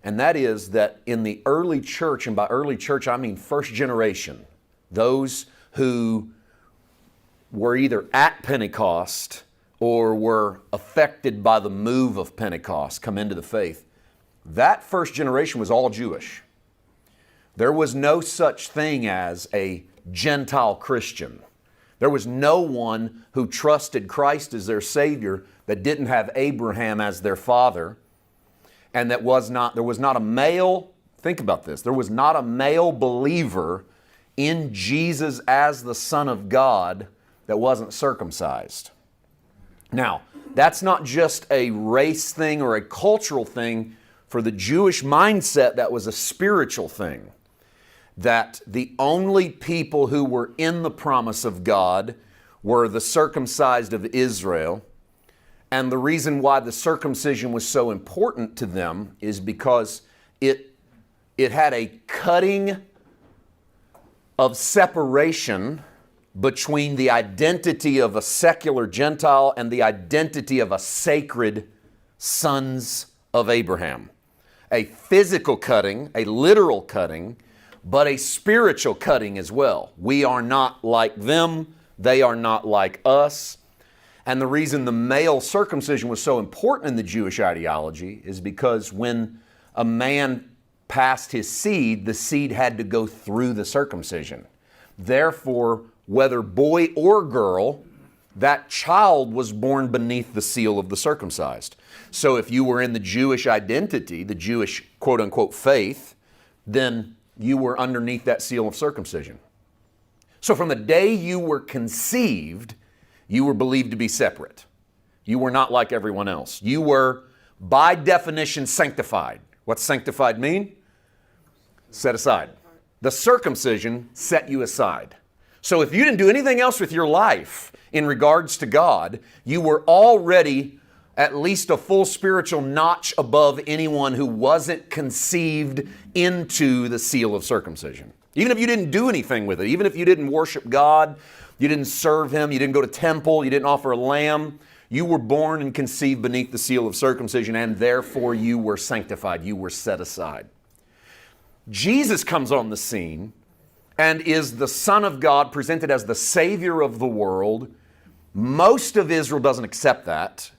And that is that in the early church, and by early church I mean first generation, those who were either at Pentecost or were affected by the move of Pentecost, come into the faith, that first generation was all Jewish. There was no such thing as a Gentile Christian. There was no one who trusted Christ as their Savior that didn't have Abraham as their father, and there was not a male, think about this, there was not a male believer in Jesus as the Son of God that wasn't circumcised. Now, that's not just a race thing or a cultural thing. For the Jewish mindset, that was a spiritual thing. That the only people who were in the promise of God were the circumcised of Israel. And the reason why the circumcision was so important to them is because it had a cutting of separation between the identity of a secular Gentile and the identity of a sacred sons of Abraham. A physical cutting, a literal cutting, but a spiritual cutting as well. We are not like them, they are not like us. And the reason the male circumcision was so important in the Jewish ideology is because when a man passed his seed, the seed had to go through the circumcision. Therefore, whether boy or girl, that child was born beneath the seal of the circumcised. So if you were in the Jewish identity, the Jewish quote-unquote faith, then you were underneath that seal of circumcision. So from the day you were conceived, you were believed to be separate. You were not like everyone else. You were, by definition, sanctified. What's sanctified mean? Set aside. The circumcision set you aside. So if you didn't do anything else with your life in regards to God, you were already at least a full spiritual notch above anyone who wasn't conceived into the seal of circumcision. Even if you didn't do anything with it, even if you didn't worship God, you didn't serve Him, you didn't go to temple, you didn't offer a lamb, you were born and conceived beneath the seal of circumcision, and therefore you were sanctified, you were set aside. Jesus comes on the scene and is the Son of God, presented as the Savior of the world. Most of Israel doesn't accept that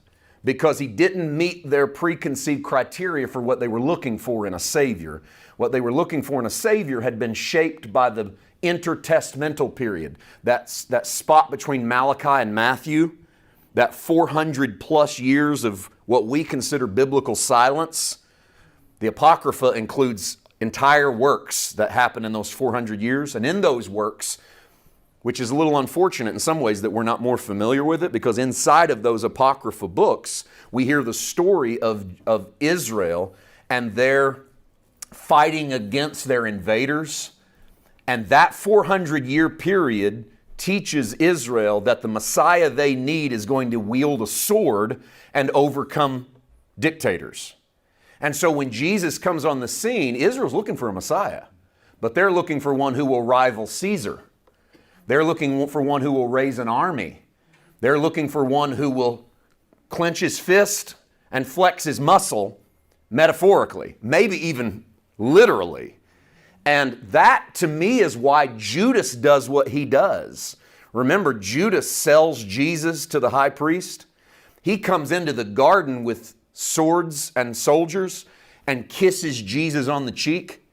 because He didn't meet their preconceived criteria for what they were looking for in a Savior. What they were looking for in a Savior had been shaped by the intertestamental period, that spot between Malachi and Matthew, that 400 plus years of what we consider biblical silence. The Apocrypha includes entire works that happen in those 400 years. And in those works, which is a little unfortunate in some ways that we're not more familiar with it, because inside of those Apocrypha books, we hear the story of Israel and their fighting against their invaders. And that 400-year period teaches Israel that the Messiah they need is going to wield a sword and overcome dictators. And so when Jesus comes on the scene, Israel's looking for a Messiah, but they're looking for one who will rival Caesar. They're looking for one who will raise an army. They're looking for one who will clench his fist and flex his muscle, metaphorically, maybe even literally. And that, to me, is why Judas does what he does. Remember, Judas sells Jesus to the high priest. He comes into the garden with swords and soldiers and kisses Jesus on the cheek.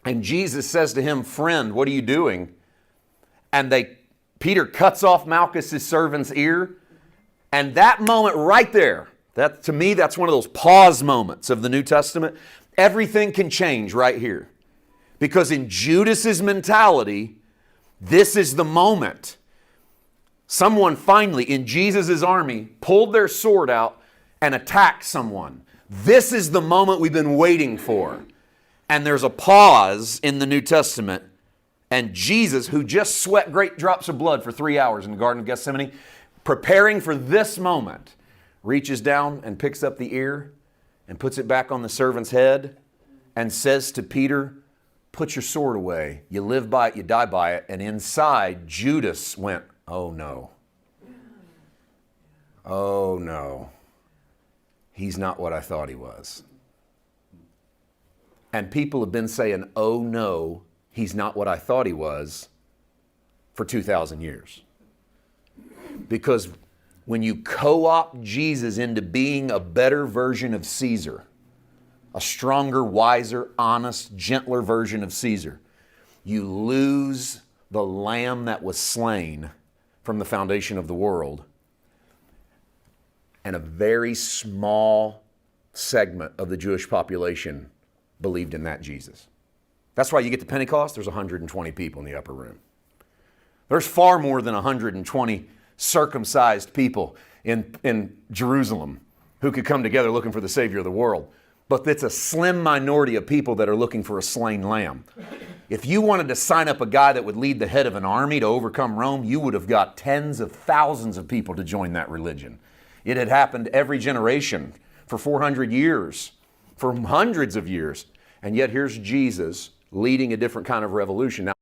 And Jesus says to him, "Friend, what are you doing?" And Peter cuts off Malchus' servant's ear. And that moment right there, to me, that's one of those pause moments of the New Testament. Everything can change right here. Because in Judas's mentality, this is the moment. Someone finally, in Jesus' army, pulled their sword out and attacked someone. This is the moment we've been waiting for. And there's a pause in the New Testament. And Jesus, who just sweat great drops of blood for 3 hours in the Garden of Gethsemane, preparing for this moment, reaches down and picks up the ear and puts it back on the servant's head and says to Peter, "Put your sword away. You live by it, you die by it." And inside, Judas went, "Oh no. Oh no. He's not what I thought he was." And people have been saying, oh no, he's not what I thought he was for 2,000 years. Because when you co-opt Jesus into being a better version of Caesar, a stronger, wiser, honest, gentler version of Caesar, you lose the lamb that was slain from the foundation of the world. And a very small segment of the Jewish population believed in that Jesus. That's why you get to Pentecost, there's 120 people in the upper room. There's far more than 120 circumcised people in Jerusalem who could come together looking for the Savior of the world. But it's a slim minority of people that are looking for a slain lamb. If you wanted to sign up a guy that would lead the head of an army to overcome Rome, you would have got tens of thousands of people to join that religion. It had happened every generation for 400 years, for hundreds of years. And yet here's Jesus leading a different kind of revolution. Now,